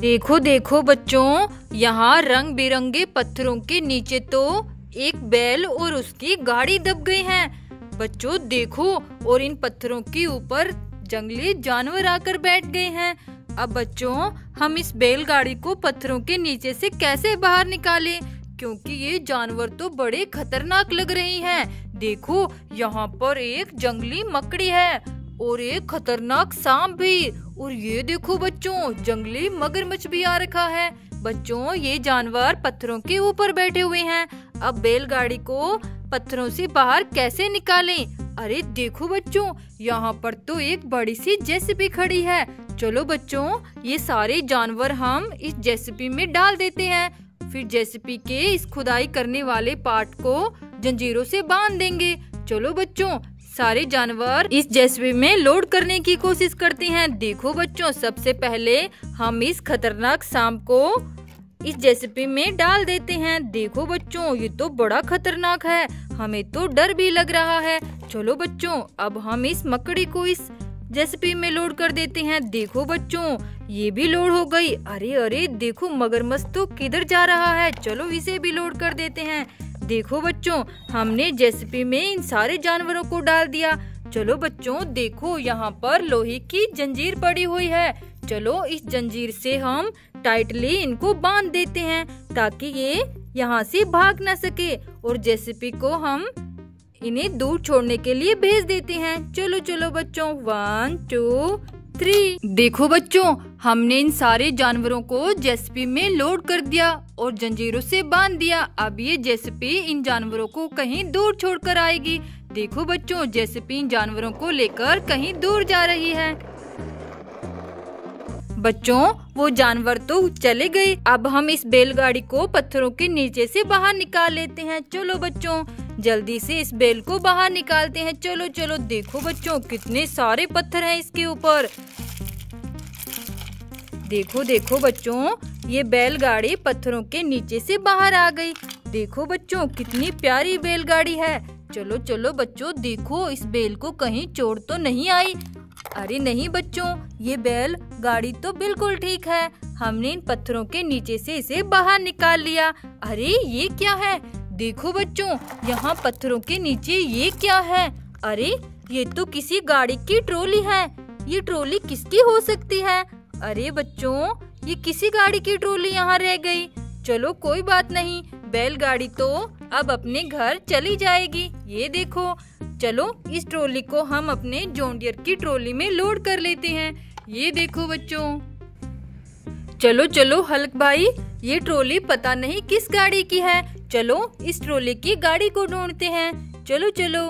देखो देखो बच्चों, यहाँ रंग बिरंगे पत्थरों के नीचे तो एक बैल और उसकी गाड़ी दब गई है। बच्चों देखो, और इन पत्थरों के ऊपर जंगली जानवर आकर बैठ गए हैं। अब बच्चों, हम इस बैलगाड़ी को पत्थरों के नीचे से कैसे बाहर निकालें, क्योंकि ये जानवर तो बड़े खतरनाक लग रहे हैं। देखो, यहाँ पर एक जंगली मकड़ी है और एक खतरनाक सांप भी, और ये देखो बच्चों, जंगली मगरमच्छ भी आ रखा है। बच्चों, ये जानवर पत्थरों के ऊपर बैठे हुए हैं। अब बैलगाड़ी को पत्थरों से बाहर कैसे निकालें? अरे देखो बच्चों, यहाँ पर तो एक बड़ी सी जेसीबी खड़ी है। चलो बच्चों, ये सारे जानवर हम इस जेसीबी में डाल देते हैं। फिर जेसीबी के इस खुदाई करने वाले पार्ट को जंजीरों से बांध देंगे। चलो बच्चों, सारे जानवर इस जेसीबी में लोड करने की कोशिश करते हैं। देखो बच्चों, सबसे पहले हम इस खतरनाक सांप को इस जेसीबी में डाल देते हैं। देखो बच्चों, ये तो बड़ा खतरनाक है, हमें तो डर भी लग रहा है। चलो बच्चों, अब हम इस मकड़ी को इस जेसीबी में लोड कर देते हैं। देखो बच्चों, ये भी लोड हो गई। अरे अरे देखो, मगरमच्छ तो किधर जा रहा है, चलो इसे भी लोड कर देते हैं। देखो बच्चों, हमने जेसीबी में इन सारे जानवरों को डाल दिया। चलो बच्चों देखो, यहाँ पर लोहे की जंजीर पड़ी हुई है। चलो इस जंजीर से हम टाइटली इनको बांध देते हैं, ताकि ये यहाँ से भाग न सके, और जेसीबी को हम इन्हें दूर छोड़ने के लिए भेज देते हैं। चलो चलो बच्चों, 1 2 3। देखो बच्चों, हमने इन सारे जानवरों को जेसीबी में लोड कर दिया और जंजीरों से बांध दिया। अब ये जेसीबी इन जानवरों को कहीं दूर छोड़कर आएगी। देखो बच्चों, जेसीबी इन जानवरों को लेकर कहीं दूर जा रही है। बच्चों, वो जानवर तो चले गए। अब हम इस बैलगाड़ी को पत्थरों के नीचे से बाहर निकाल लेते हैं। चलो बच्चों, जल्दी से इस बैल को बाहर निकालते हैं। चलो चलो, देखो बच्चों, कितने सारे पत्थर हैं इसके ऊपर। देखो देखो बच्चों, ये बैलगाड़ी पत्थरों के नीचे से बाहर आ गई। देखो बच्चों, कितनी प्यारी बैलगाड़ी है। चलो चलो बच्चों, देखो इस बैल को कहीं चोट तो नहीं आई। अरे नहीं बच्चों, ये बैल गाड़ी तो बिल्कुल ठीक है। हमने इन पत्थरों के नीचे से इसे बाहर निकाल लिया। अरे ये क्या है? देखो बच्चों, यहाँ पत्थरों के नीचे ये क्या है? अरे ये तो किसी गाड़ी की ट्रॉली है। ये ट्रॉली किसकी हो सकती है? अरे बच्चों, ये किसी गाड़ी की ट्रॉली यहाँ रह गई। चलो कोई बात नहीं, बैलगाड़ी तो अब अपने घर चली जाएगी। ये देखो, चलो इस ट्रॉली को हम अपने जॉन डियर की ट्रॉली में लोड कर लेते हैं। ये देखो बच्चों, चलो चलो हल्क भाई, ये ट्रॉली पता नहीं किस गाड़ी की है। चलो इस ट्रॉली की गाड़ी को ढूंढते हैं। चलो चलो।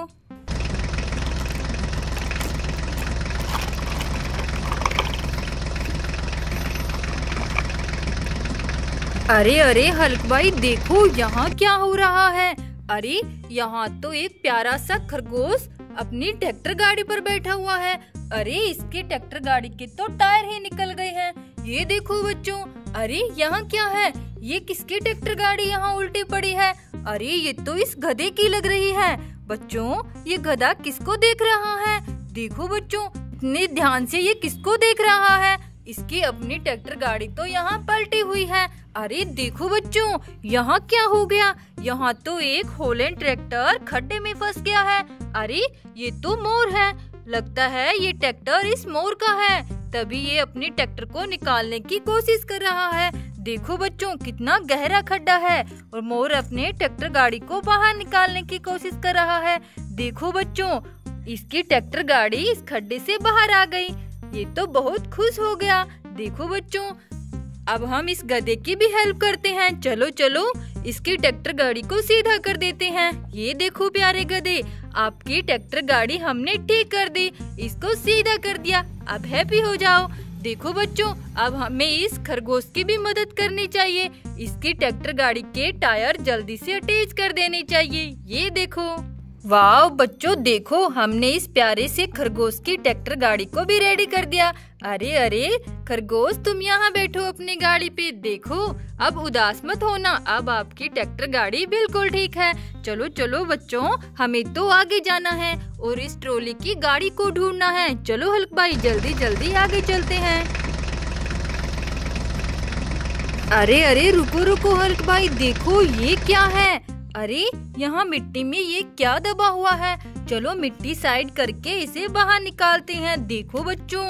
अरे अरे हल्क भाई, देखो यहाँ क्या हो रहा है। अरे यहाँ तो एक प्यारा सा खरगोश अपनी ट्रैक्टर गाड़ी पर बैठा हुआ है। अरे इसके ट्रैक्टर गाड़ी के तो टायर ही निकल गए हैं। ये देखो बच्चों, अरे यहाँ क्या है? ये किसकी ट्रैक्टर गाड़ी यहाँ उल्टी पड़ी है? अरे ये तो इस गधे की लग रही है। बच्चों, ये गधा किसको देख रहा है? देखो बच्चों, इतने ध्यान से ये किसको देख रहा है? इसकी अपनी ट्रैक्टर गाड़ी तो यहाँ पलटी हुई है। अरे देखो बच्चों, यहाँ क्या हो गया? यहाँ तो एक होलैंड ट्रैक्टर खड्डे में फंस गया है। अरे ये तो मोर है, लगता है ये ट्रैक्टर इस मोर का है, तभी ये अपनी ट्रैक्टर को निकालने की कोशिश कर रहा है। देखो बच्चों, कितना गहरा खड्डा है और मोर अपने ट्रैक्टर गाड़ी को बाहर निकालने की कोशिश कर रहा है। देखो बच्चों, इसकी ट्रैक्टर गाड़ी इस खड्डे से बाहर आ गई। ये तो बहुत खुश हो गया। देखो बच्चों, अब हम इस गधे की भी हेल्प करते हैं। चलो चलो, इसकी ट्रैक्टर गाड़ी को सीधा कर देते हैं। ये देखो प्यारे गधे, आपकी ट्रैक्टर गाड़ी हमने ठीक कर दी, इसको सीधा कर दिया। अब हैप्पी हो जाओ। देखो बच्चों, अब हमें इस खरगोश की भी मदद करनी चाहिए। इसकी ट्रैक्टर गाड़ी के टायर जल्दी से अटैच कर देने चाहिए। ये देखो, वाह बच्चों, देखो हमने इस प्यारे से खरगोश की ट्रैक्टर गाड़ी को भी रेडी कर दिया। अरे अरे खरगोश, तुम यहाँ बैठो अपनी गाड़ी पे। देखो, अब उदास मत होना, अब आपकी ट्रैक्टर गाड़ी बिल्कुल ठीक है। चलो चलो बच्चों, हमें तो आगे जाना है और इस ट्रॉली की गाड़ी को ढूंढना है। चलो हल्क भाई, जल्दी जल्दी आगे चलते हैं। अरे अरे रुको रुको हल्क भाई, देखो ये क्या है। अरे यहाँ मिट्टी में ये क्या दबा हुआ है। चलो मिट्टी साइड करके इसे बाहर निकालते हैं। देखो बच्चों,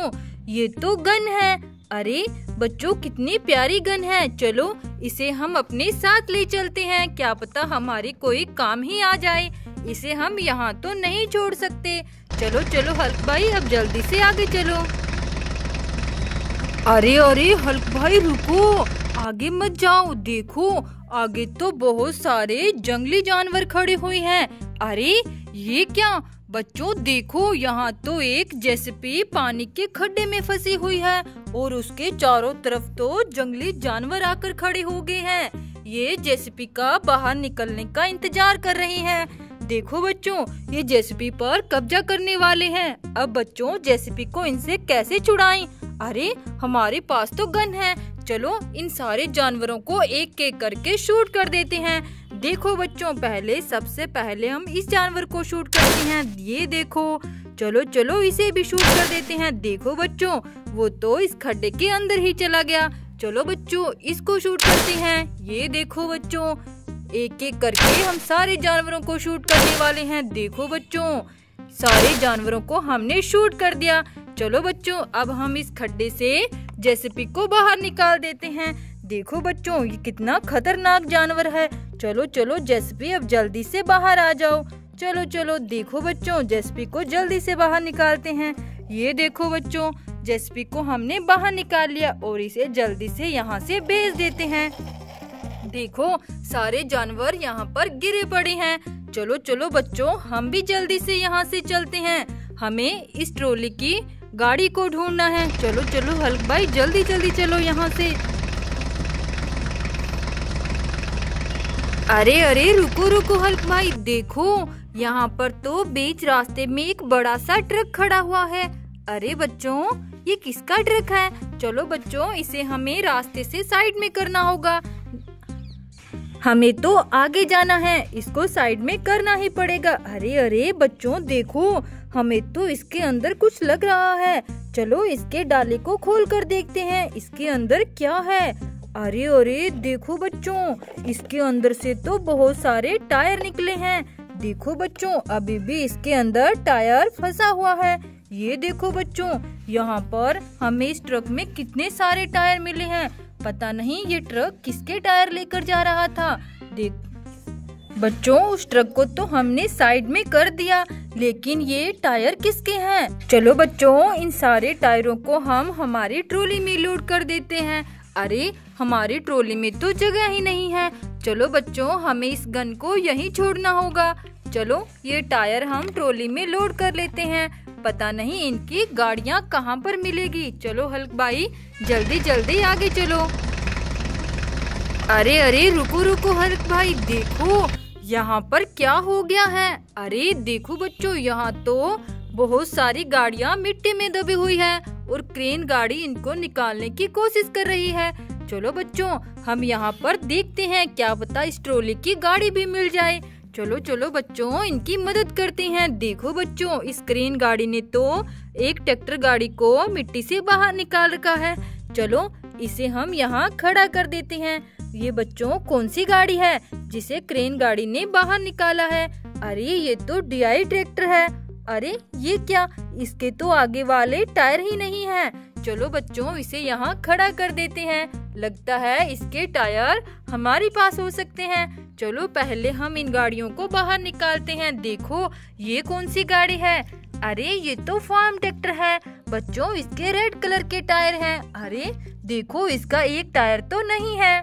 ये तो गन है। अरे बच्चों, कितनी प्यारी गन है। चलो इसे हम अपने साथ ले चलते हैं, क्या पता हमारी कोई काम ही आ जाए। इसे हम यहाँ तो नहीं छोड़ सकते। चलो चलो हल्क भाई, अब जल्दी से आगे चलो। अरे अरे हल्क भाई रुको, आगे मत जाओ। देखो आगे तो बहुत सारे जंगली जानवर खड़े हुए हैं। अरे ये क्या बच्चों, देखो यहाँ तो एक जेसीपी पानी के खड्डे में फंसी हुई है और उसके चारों तरफ तो जंगली जानवर आकर खड़े हो गए हैं। ये जेसीपी का बाहर निकलने का इंतजार कर रही हैं। देखो बच्चों, ये जेसीपी पर कब्जा करने वाले हैं। अब बच्चों, जेसीपी को इनसे कैसे छुड़ाएं? अरे हमारे पास तो गन है। चलो इन सारे जानवरों को एक एक करके शूट कर देते हैं। देखो बच्चों, सबसे पहले हम इस जानवर को शूट करते हैं। ये देखो, चलो चलो इसे भी शूट कर देते हैं। देखो बच्चों, वो तो इस खड्डे के अंदर ही चला गया। चलो बच्चों, इसको शूट करते हैं। ये देखो बच्चों, एक एक करके हम सारे जानवरों को शूट करने वाले हैं। देखो बच्चों, सारे जानवरों को हमने शूट कर दिया। चलो बच्चों, अब हम इस खड्डे से जेसीपी को बाहर निकाल देते हैं। देखो बच्चों, ये कितना खतरनाक जानवर है। चलो चलो जेसीपी, अब जल्दी से बाहर आ जाओ। चलो चलो, देखो बच्चों, जेसीपी को जल्दी से बाहर निकालते हैं। ये देखो बच्चों, जेसीपी को हमने बाहर निकाल लिया और इसे जल्दी से यहाँ से भेज देते हैं। देखो सारे जानवर यहाँ पर गिरे पड़े हैं। चलो चलो बच्चों, हम भी जल्दी से यहाँ से चलते हैं। हमें इस ट्रॉली की गाड़ी को ढूंढना है। चलो चलो हल्क भाई, जल्दी जल्दी चलो यहाँ से। अरे अरे रुको रुको हल्क भाई, देखो यहाँ पर तो बीच रास्ते में एक बड़ा सा ट्रक खड़ा हुआ है। अरे बच्चों, ये किसका ट्रक है? चलो बच्चों, इसे हमें रास्ते से साइड में करना होगा। हमें तो आगे जाना है, इसको साइड में करना ही पड़ेगा। अरे अरे बच्चों देखो, हमें तो इसके अंदर कुछ लग रहा है। चलो इसके डाले को खोल कर देखते हैं, इसके अंदर क्या है। अरे अरे देखो बच्चों, इसके अंदर से तो बहुत सारे टायर निकले हैं। देखो बच्चों, अभी भी इसके अंदर टायर फंसा हुआ है। ये देखो बच्चों, यहाँ पर हमें इस ट्रक में कितने सारे टायर मिले हैं। पता नहीं ये ट्रक किसके टायर लेकर जा रहा था। देख बच्चों, उस ट्रक को तो हमने साइड में कर दिया, लेकिन ये टायर किसके हैं? चलो बच्चों, इन सारे टायरों को हम हमारी ट्रॉली में लोड कर देते हैं। अरे हमारी ट्रॉली में तो जगह ही नहीं है। चलो बच्चों, हमें इस गन को यहीं छोड़ना होगा। चलो ये टायर हम ट्रॉली में लोड कर लेते हैं। पता नहीं इनकी गाड़ियाँ कहाँ पर मिलेगी। चलो हल्क भाई, जल्दी जल्दी आगे चलो। अरे अरे रुको रुको हल्क भाई, देखो यहाँ पर क्या हो गया है। अरे देखो बच्चों, यहाँ तो बहुत सारी गाड़ियाँ मिट्टी में दबी हुई है और क्रेन गाड़ी इनको निकालने की कोशिश कर रही है। चलो बच्चों, हम यहाँ पर देखते हैं, क्या पता इस ट्रॉली की गाड़ी भी मिल जाए। चलो चलो बच्चों, इनकी मदद करते हैं। देखो बच्चों, इस क्रेन गाड़ी ने तो एक ट्रैक्टर गाड़ी को मिट्टी से बाहर निकाल रखा है। चलो इसे हम यहाँ खड़ा कर देते हैं। ये बच्चों कौन सी गाड़ी है जिसे क्रेन गाड़ी ने बाहर निकाला है? अरे ये तो DI ट्रैक्टर है। अरे ये क्या, इसके तो आगे वाले टायर ही नहीं है। चलो बच्चों, इसे यहाँ खड़ा कर देते हैं। लगता है इसके टायर हमारे पास हो सकते हैं। चलो पहले हम इन गाड़ियों को बाहर निकालते हैं। देखो ये कौन सी गाड़ी है? अरे ये तो फार्म ट्रैक्टर है। बच्चों, इसके रेड कलर के टायर हैं। अरे देखो, इसका एक टायर तो नहीं है।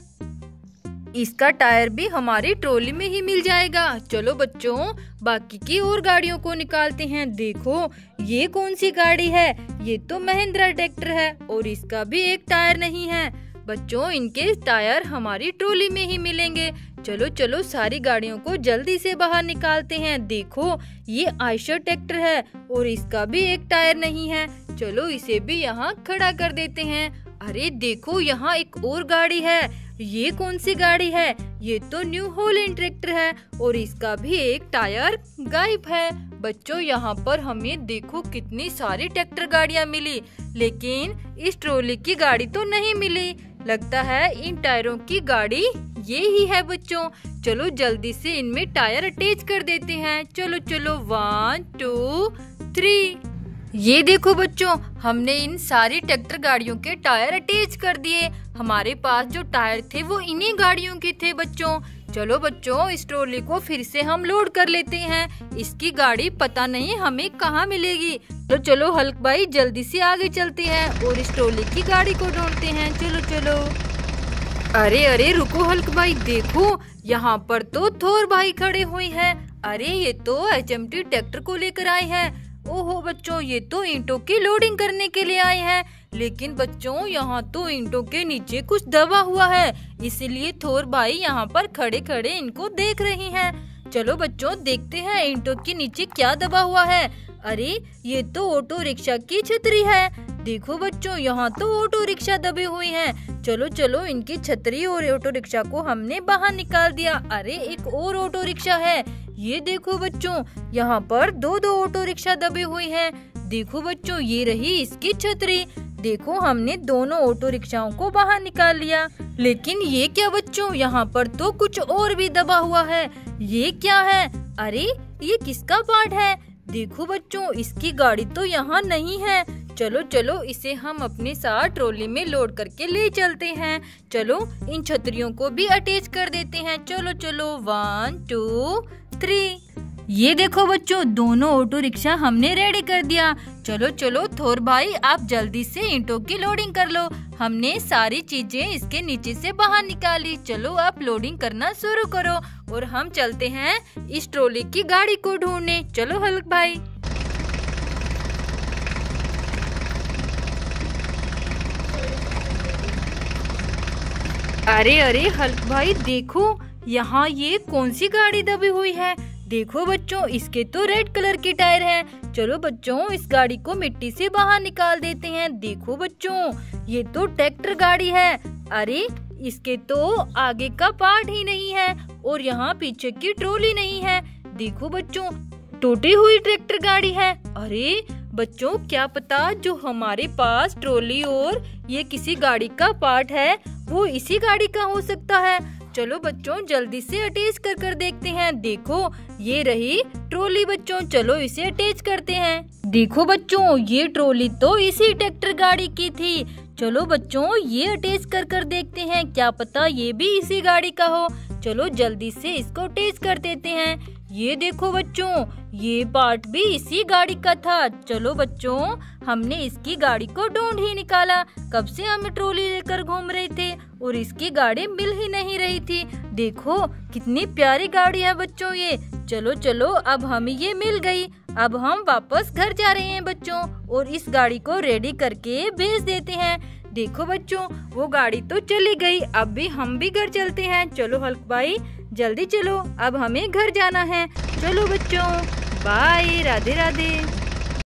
इसका टायर भी हमारी ट्रॉली में ही मिल जाएगा। चलो बच्चों, बाकी की और गाड़ियों को निकालते हैं। देखो ये कौन सी गाड़ी है? ये तो महिंद्रा ट्रैक्टर है और इसका भी एक टायर नहीं है। बच्चों, इनके टायर हमारी ट्रॉली में ही मिलेंगे। चलो चलो, सारी गाड़ियों को जल्दी से बाहर निकालते हैं। देखो ये आयशर ट्रैक्टर है और इसका भी एक टायर नहीं है। चलो इसे भी यहाँ खड़ा कर देते हैं। अरे देखो, यहाँ एक और गाड़ी है। ये कौन सी गाड़ी है? ये तो न्यू हॉलैंड ट्रैक्टर है और इसका भी एक टायर गायब है। बच्चों, यहाँ पर हमें देखो कितनी सारी ट्रैक्टर गाड़ियाँ मिली, लेकिन इस ट्रॉली की गाड़ी तो नहीं मिली। लगता है इन टायरों की गाड़ी ये ही है बच्चों। चलो जल्दी से इनमें टायर अटैच कर देते हैं। चलो चलो 1 2 3। ये देखो बच्चों, हमने इन सारी ट्रैक्टर गाड़ियों के टायर अटैच कर दिए। हमारे पास जो टायर थे वो इन्हीं गाड़ियों के थे बच्चों। चलो बच्चों, इस ट्रॉली को फिर से हम लोड कर लेते हैं। इसकी गाड़ी पता नहीं हमें कहाँ मिलेगी। तो चलो हल्क भाई जल्दी से आगे चलते हैं और इस ट्रॉली की गाड़ी को ढूंढते हैं। चलो चलो। अरे अरे रुको हल्क भाई, देखो यहाँ पर तो थोर भाई खड़े हुए हैं। अरे ये तो HMT ट्रैक्टर को लेकर आए हैं। ओहो बच्चों, ये तो ईंटों की लोडिंग करने के लिए आए हैं। लेकिन बच्चों यहाँ तो ईंटों के नीचे कुछ दबा हुआ है, इसलिए थोर भाई यहाँ पर खड़े खड़े इनको देख रही हैं। चलो बच्चों देखते हैं ईंटों के नीचे क्या दबा हुआ है। अरे ये तो ऑटो रिक्शा की छतरी है। देखो बच्चों यहाँ तो ऑटो रिक्शा दबे हुए हैं। चलो चलो, इनकी छतरी और ऑटो रिक्शा को हमने बाहर निकाल दिया। अरे एक और ऑटो रिक्शा है। ये देखो बच्चों, यहाँ पर दो दो ऑटो रिक्शा दबे हुए हैं। देखो बच्चों, ये रही इसकी छतरी। देखो हमने दोनों ऑटो रिक्शाओं को बाहर निकाल लिया। लेकिन ये क्या बच्चों, यहाँ पर तो कुछ और भी दबा हुआ है। ये क्या है? अरे ये किसका पार्ट है? देखो बच्चों, इसकी गाड़ी तो यहाँ नहीं है। चलो चलो, इसे हम अपने साथ ट्रॉली में लोड करके ले चलते हैं। चलो इन छतरियों को भी अटैच कर देते हैं। चलो चलो 1 2 3। ये देखो बच्चों, दोनों ऑटो रिक्शा हमने रेडी कर दिया। चलो चलो थोर भाई, आप जल्दी से ईंटों की लोडिंग कर लो। हमने सारी चीजें इसके नीचे से बाहर निकाली। चलो आप लोडिंग करना शुरू करो और हम चलते हैं इस ट्रॉली की गाड़ी को ढूंढने। चलो हल्क भाई। अरे अरे हल्क भाई, देखो यहाँ ये कौन सी गाड़ी दबी हुई है। देखो बच्चों, इसके तो रेड कलर के टायर हैं। चलो बच्चों, इस गाड़ी को मिट्टी से बाहर निकाल देते हैं। देखो बच्चों, ये तो ट्रैक्टर गाड़ी है। अरे इसके तो आगे का पार्ट ही नहीं है और यहाँ पीछे की ट्रॉली नहीं है। देखो बच्चों, टूटी हुई ट्रैक्टर गाड़ी है। अरे बच्चों, क्या पता जो हमारे पास ट्रॉली और ये किसी गाड़ी का पार्ट है वो इसी गाड़ी का हो सकता है। चलो बच्चों जल्दी से अटैच कर देखते हैं। देखो ये रही ट्रॉली बच्चों, चलो इसे अटैच करते हैं। देखो बच्चों, ये ट्रॉली तो इसी ट्रैक्टर गाड़ी की थी। चलो बच्चों ये अटैच कर देखते हैं, क्या पता ये भी इसी गाड़ी का हो। चलो जल्दी से इसको अटैच कर देते हैं। ये देखो बच्चों, ये पार्ट भी इसी गाड़ी का था। चलो बच्चों, हमने इसकी गाड़ी को ढूंढ ही निकाला। कब से हम ट्रॉली लेकर घूम रहे थे और इसकी गाड़ी मिल ही नहीं रही थी। देखो कितनी प्यारी गाड़ी है बच्चों ये। चलो चलो, अब हमें ये मिल गई। अब हम वापस घर जा रहे हैं बच्चों और इस गाड़ी को रेडी करके भेज देते हैं। देखो बच्चों, वो गाड़ी तो चली गई। अब भी हम भी घर चलते हैं। चलो हल्क भाई जल्दी चलो, अब हमें घर जाना है। चलो बच्चों, बाय, राधे राधे।